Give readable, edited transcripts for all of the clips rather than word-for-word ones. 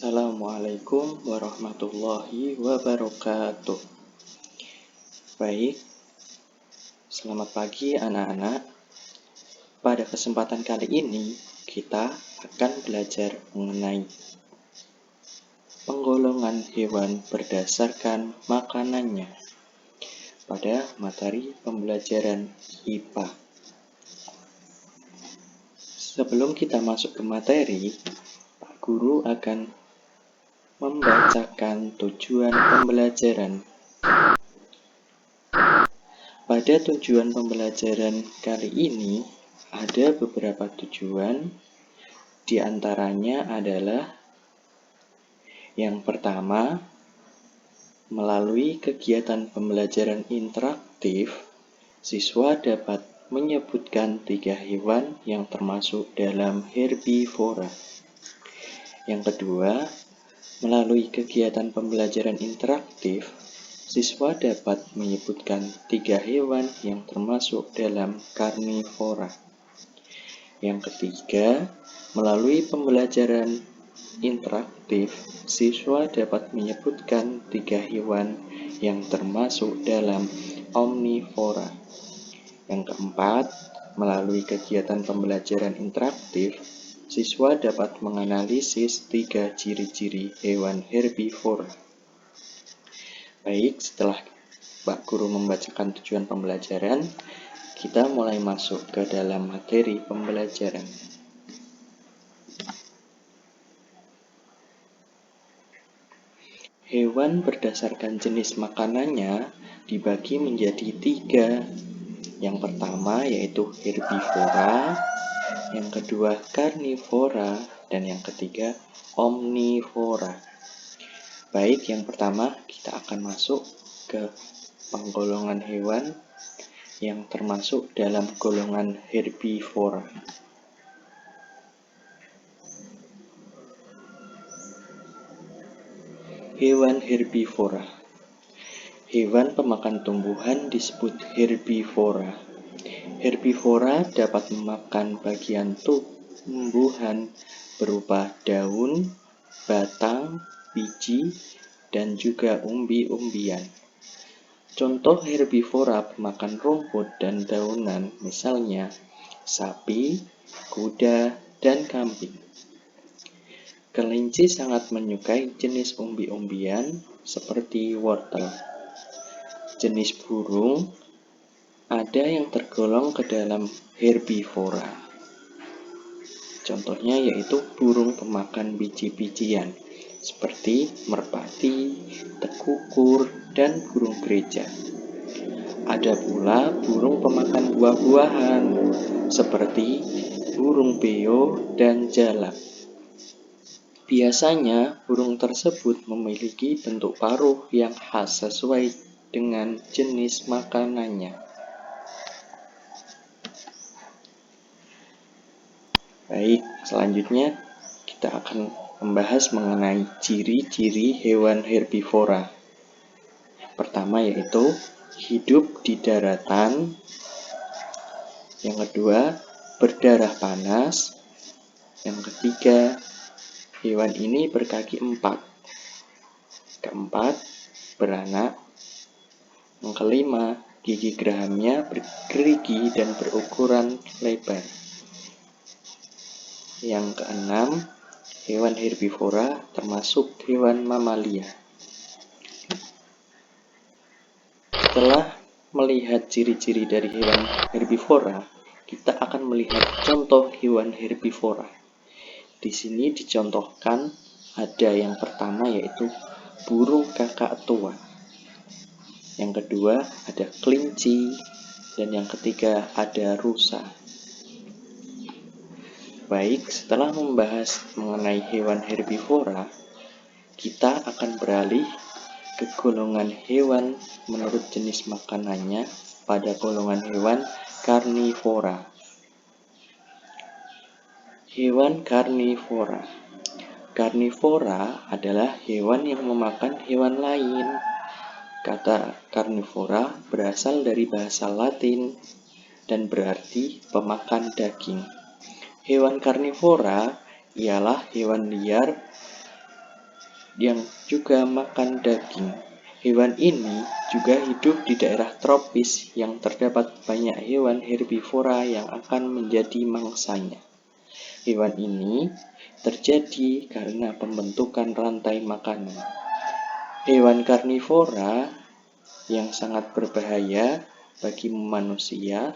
Assalamualaikum warahmatullahi wabarakatuh. Baik, selamat pagi anak-anak. Pada kesempatan kali ini, kita akan belajar mengenai penggolongan hewan berdasarkan makanannya pada materi pembelajaran IPA. Sebelum kita masuk ke materi, Pak Guru akan membacakan tujuan pembelajaran. Pada tujuan pembelajaran kali ini, ada beberapa tujuan. Di antaranya adalah yang pertama, melalui kegiatan pembelajaran interaktif, siswa dapat menyebutkan 3 hewan yang termasuk dalam herbivora. Yang kedua, melalui kegiatan pembelajaran interaktif, siswa dapat menyebutkan 3 hewan yang termasuk dalam karnivora. Yang ketiga, melalui pembelajaran interaktif, siswa dapat menyebutkan 3 hewan yang termasuk dalam omnivora. Yang keempat, melalui kegiatan pembelajaran interaktif, siswa dapat menganalisis 3 ciri-ciri hewan herbivora. Baik, setelah Pak Guru membacakan tujuan pembelajaran, kita mulai masuk ke dalam materi pembelajaran. Hewan berdasarkan jenis makanannya dibagi menjadi 3. Yang pertama yaitu herbivora, yang kedua karnivora, dan yang ketiga omnivora. Baik, yang pertama kita akan masuk ke penggolongan hewan yang termasuk dalam golongan herbivora. Hewan herbivora. Hewan pemakan tumbuhan disebut herbivora. Herbivora dapat memakan bagian tumbuhan berupa daun, batang, biji, dan juga umbi-umbian. Contoh herbivora pemakan rumput dan daunan, misalnya sapi, kuda, dan kambing. Kelinci sangat menyukai jenis umbi-umbian seperti wortel. Jenis burung ada yang tergolong ke dalam herbivora. Contohnya yaitu burung pemakan biji-bijian seperti merpati, tekukur, dan burung gereja. Ada pula burung pemakan buah-buahan seperti burung beo dan jalak. Biasanya burung tersebut memiliki bentuk paruh yang khas sesuai dengan jenis makanannya. Baik, selanjutnya kita akan membahas mengenai ciri-ciri hewan herbivora. Pertama yaitu hidup di daratan. Yang kedua, berdarah panas. Yang ketiga, hewan ini berkaki 4. Keempat, beranak. Yang kelima, gigi gerahamnya bergerigi dan berukuran lebar. Yang keenam, hewan herbivora termasuk hewan mamalia. Setelah melihat ciri-ciri dari hewan herbivora, kita akan melihat contoh hewan herbivora. Di sini dicontohkan ada yang pertama yaitu burung kakak tua. Yang kedua ada kelinci, dan yang ketiga ada rusa. Baik, setelah membahas mengenai hewan herbivora, kita akan beralih ke golongan hewan menurut jenis makanannya pada golongan hewan karnivora. Hewan karnivora. Karnivora adalah hewan yang memakan hewan lain. Kata karnivora berasal dari bahasa Latin dan berarti pemakan daging. Hewan karnivora ialah hewan liar yang juga makan daging. Hewan ini juga hidup di daerah tropis yang terdapat banyak hewan herbivora yang akan menjadi mangsanya. Hewan ini terjadi karena pembentukan rantai makanan. Hewan karnivora yang sangat berbahaya bagi manusia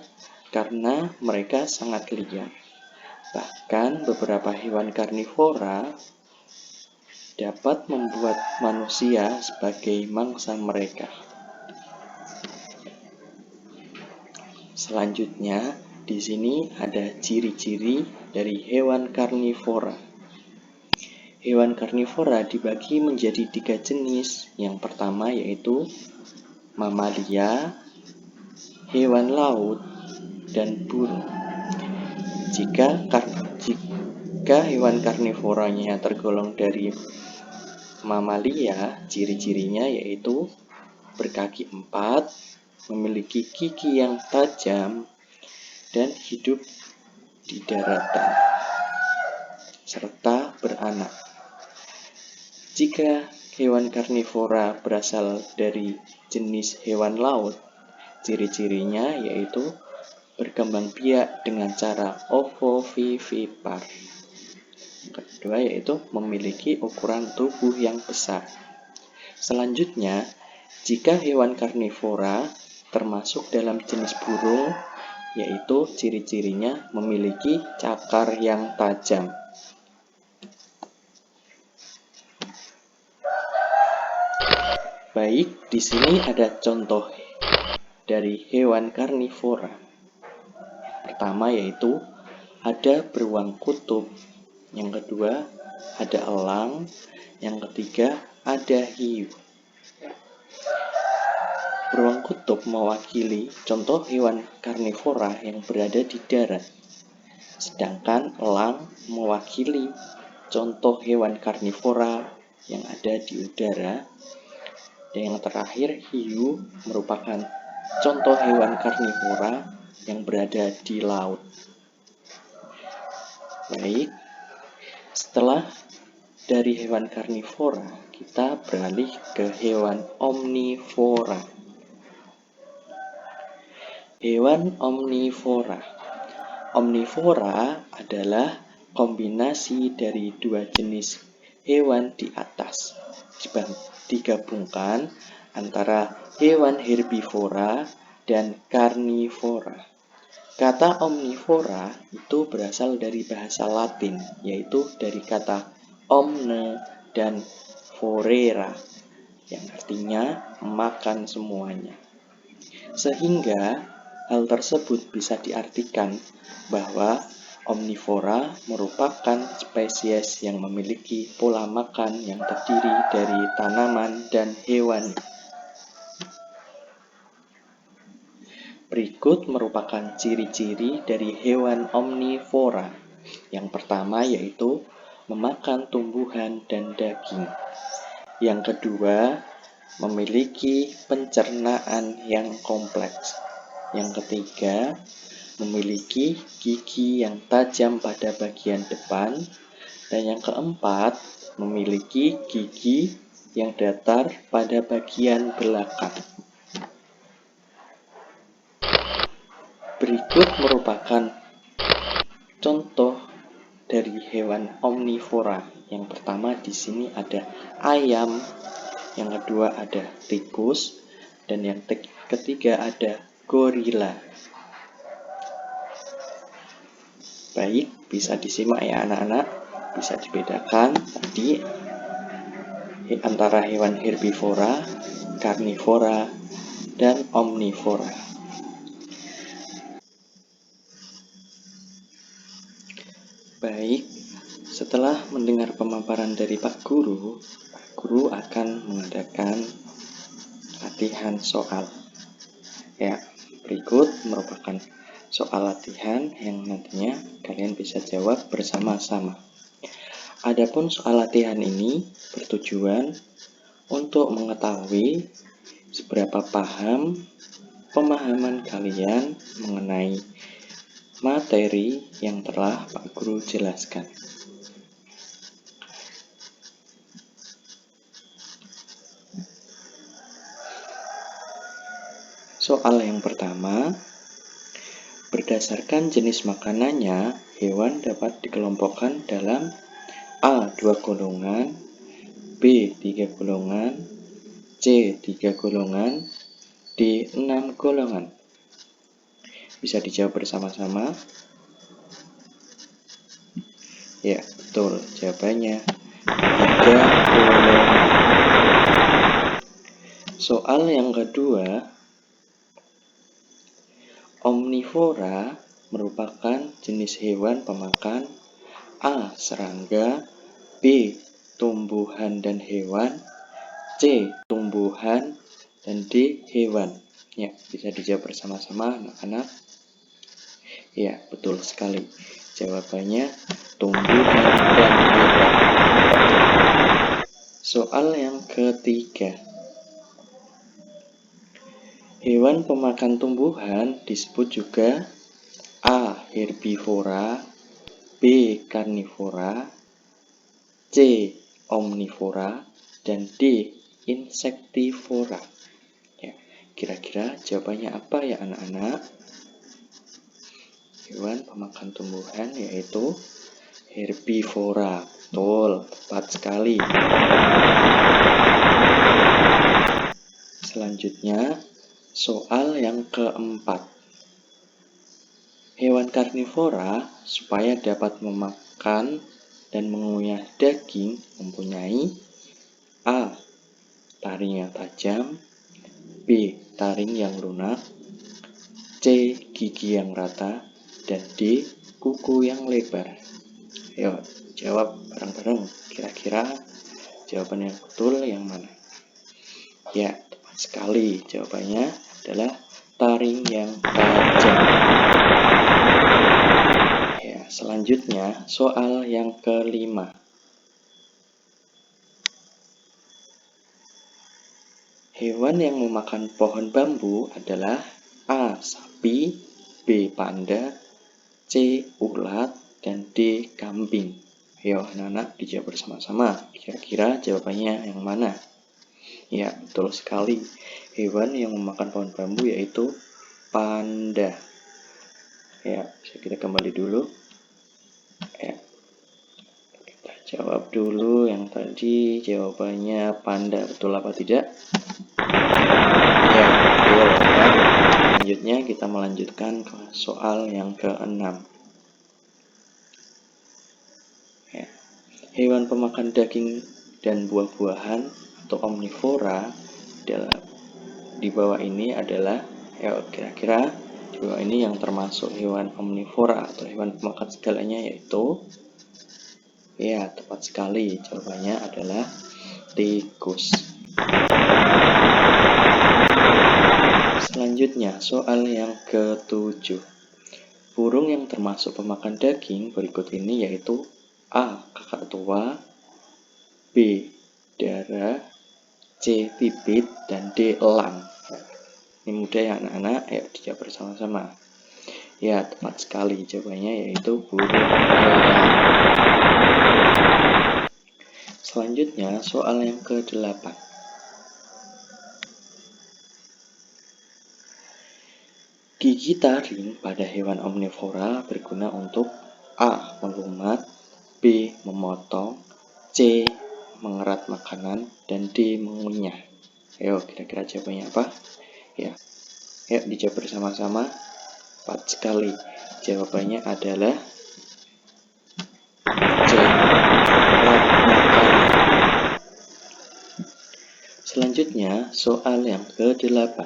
karena mereka sangat liar. Bahkan beberapa hewan karnivora dapat membuat manusia sebagai mangsa mereka. Selanjutnya, di sini ada ciri-ciri dari hewan karnivora. Hewan karnivora dibagi menjadi 3 jenis. Yang pertama yaitu mamalia, hewan laut, dan burung. Jika hewan karnivoranya tergolong dari mamalia, ciri-cirinya yaitu berkaki 4, memiliki gigi yang tajam, dan hidup di daratan, serta beranak. Jika hewan karnivora berasal dari jenis hewan laut, ciri-cirinya yaitu berkembang biak dengan cara ovovivipar. Kedua yaitu memiliki ukuran tubuh yang besar. Selanjutnya, jika hewan karnivora termasuk dalam jenis burung, yaitu ciri-cirinya memiliki cakar yang tajam. Baik, di sini ada contoh dari hewan karnivora. Pertama yaitu ada beruang kutub. Yang kedua, ada elang. Yang ketiga, ada hiu. Beruang kutub mewakili contoh hewan karnivora yang berada di darat. Sedangkan elang mewakili contoh hewan karnivora yang ada di udara. Dan yang terakhir, hiu merupakan contoh hewan karnivora yang berada di laut. Baik, setelah dari hewan karnivora, kita beralih ke hewan omnivora. Hewan omnivora. Omnivora adalah kombinasi dari dua jenis hewan di atas, digabungkan antara hewan herbivora dan karnivora. Kata omnivora itu berasal dari bahasa Latin, yaitu dari kata omne dan vorera, yang artinya makan semuanya. Sehingga hal tersebut bisa diartikan bahwa omnivora merupakan spesies yang memiliki pola makan yang terdiri dari tanaman dan hewan. Berikut merupakan ciri-ciri dari hewan omnivora. Yang pertama yaitu memakan tumbuhan dan daging. Yang kedua, memiliki pencernaan yang kompleks. Yang ketiga, memiliki gigi yang tajam pada bagian depan. Dan yang keempat, memiliki gigi yang datar pada bagian belakang. Berikut merupakan contoh dari hewan omnivora. Yang pertama di sini ada ayam, yang kedua ada tikus, dan yang ketiga ada gorila. Baik, bisa disimak ya anak-anak, bisa dibedakan tadi antara hewan herbivora, karnivora, dan omnivora. Baik, setelah mendengar pemaparan dari Pak Guru akan mengadakan latihan soal. Ya, berikut merupakan soal latihan yang nantinya kalian bisa jawab bersama-sama. Adapun soal latihan ini bertujuan untuk mengetahui seberapa pemahaman kalian mengenai materi yang telah Pak Guru jelaskan. Soal yang pertama, berdasarkan jenis makanannya, hewan dapat dikelompokkan dalam A. 2 golongan, B. 3 golongan, C. 3 golongan, D. 6 golongan. Bisa dijawab bersama-sama. Ya, betul. Jawabannya 3 golongan. Soal yang kedua, omnivora merupakan jenis hewan pemakan A. serangga, B. tumbuhan dan hewan, C. tumbuhan, dan D. hewan. Ya, bisa dijawab bersama-sama anak-anak. Ya, betul sekali. Jawabannya tumbuhan dan hewan. Soal yang ketiga, hewan pemakan tumbuhan disebut juga A. herbivora, B. karnivora, C. omnivora, dan D. insektivora. Ya, kira-kira jawabannya apa ya anak-anak? Hewan pemakan tumbuhan yaitu herbivora. Betul, tepat sekali. Selanjutnya, soal yang keempat. Hewan karnivora supaya dapat memakan dan mengunyah daging mempunyai A. taring yang tajam, B. taring yang lunak, C. gigi yang rata, dan D. kuku yang lebar. Ayo, jawab bareng-bareng. Kira-kira jawaban yang betul yang mana? Ya, tepat sekali. Jawabannya adalah taring yang tajam. Ya, selanjutnya soal yang kelima. Hewan yang memakan pohon bambu adalah A. sapi, B. panda, C. ulat, dan D. kambing. Ayo anak-anak dijawab bersama-sama. Kira-kira jawabannya yang mana? Ya, betul sekali. Hewan yang memakan pohon bambu yaitu panda. Ya, bisa kita kembali dulu. Ya, kita jawab dulu yang tadi. Jawabannya panda. Betul apa tidak? Ya, betul ya. Selanjutnya kita melanjutkan ke soal yang ke-6. Ya. Hewan pemakan daging dan buah-buahan atau omnivora di bawah ini adalah, ya kira-kira di bawah ini yang termasuk hewan omnivora atau hewan pemakan segalanya yaitu, ya tepat sekali, jawabannya adalah tikus. Selanjutnya soal yang ke-7. Burung yang termasuk pemakan daging berikut ini yaitu A. kakak tua, B. dara, C. bibit, dan D. elang. Ini mudah ya anak-anak, ayo dijawab bersama-sama. Ya, tepat sekali, jawabannya yaitu burung elang. Selanjutnya soal yang ke-8. Gigi taring pada hewan omnivora berguna untuk A. melumat, B. memotong, C. mengerat makanan, dan D. mengunyah. Ayo kira-kira jawabannya apa? Ya, ayo dijawab bersama-sama. Tepat sekali, jawabannya adalah C. mengerat makanan. Selanjutnya soal yang ke-8.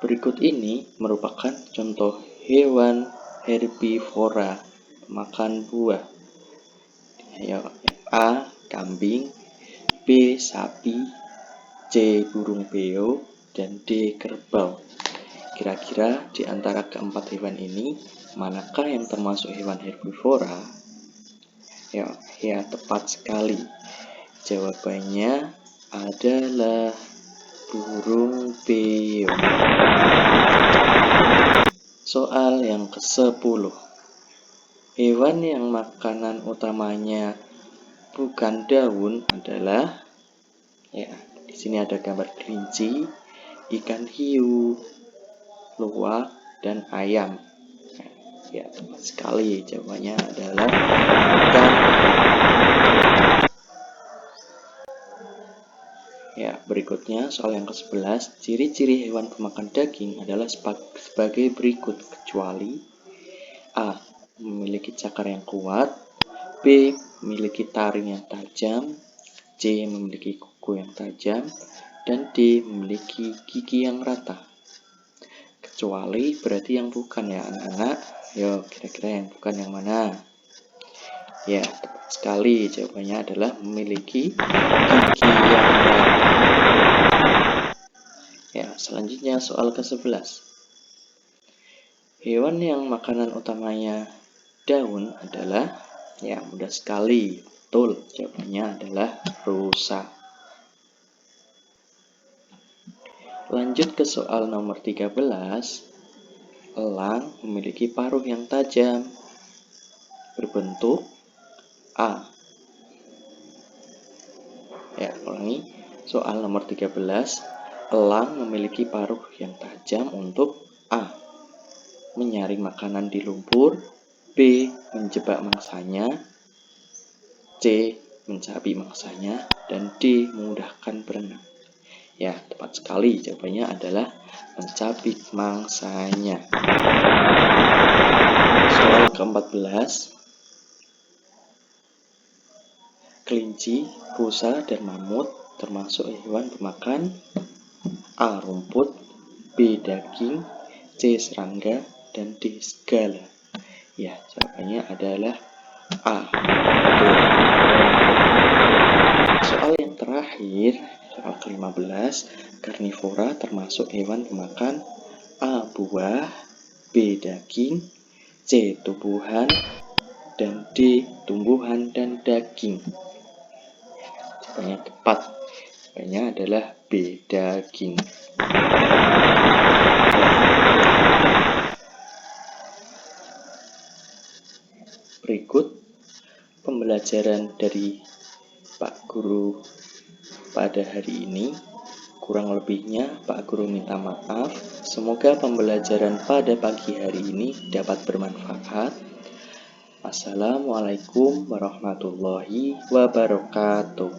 Berikut ini merupakan contoh hewan herbivora makan buah. Ayo, A. kambing, B. sapi, C. burung beo, dan D. kerbau. Kira-kira di antara keempat hewan ini, manakah yang termasuk hewan herbivora? Ya, tepat sekali. Jawabannya adalah burung beo. Soal yang ke-10. Hewan yang makanan utamanya bukan daun adalah, ya, di sini ada gambar kelinci, ikan hiu, luwak, dan ayam. Ya, tepat sekali. Jawabannya adalah ikan. Ya, berikutnya soal yang ke-11. Ciri-ciri hewan pemakan daging adalah sebagai berikut, kecuali A. Memiliki cakar yang kuat, B. Memiliki taring yang tajam, C. Memiliki kuku yang tajam, dan D. Memiliki gigi yang rata. Kecuali berarti yang bukan ya anak-anak. Yuk, kira-kira yang bukan yang mana? Ya, tepat sekali. Jawabannya adalah memiliki gigi yang rata. Ya, selanjutnya soal ke-11. Hewan yang makanan utamanya daun adalah, ya mudah sekali. Betul, jawabannya adalah rusa. Lanjut ke soal nomor 13. Elang memiliki paruh yang tajam. Berbentuk A. Ya, ulangi. Soal nomor 13. Elang memiliki paruh yang tajam untuk A. Menyaring makanan di lumpur, B. Menjebak mangsanya, C. Mencabi mangsanya, dan D. Memudahkan berenang. Ya, tepat sekali. Jawabannya adalah mencabik mangsanya. Soal ke-14. Kelinci, rusa, dan mamut termasuk hewan pemakan A. Rumput, B. Daging, C. Serangga, dan D. Serigala. Ya, jawabannya adalah A. Soal yang terakhir, soal ke-15. Karnivora termasuk hewan pemakan A. Buah, B. Daging, C. Tumbuhan, dan D. Tumbuhan dan daging. Jawabannya tepat. Jawabannya adalah B. Daging. Berikut pembelajaran dari Pak Guru pada hari ini. Kurang lebihnya Pak Guru minta maaf. Semoga pembelajaran pada pagi hari ini dapat bermanfaat. Assalamualaikum warahmatullahi wabarakatuh.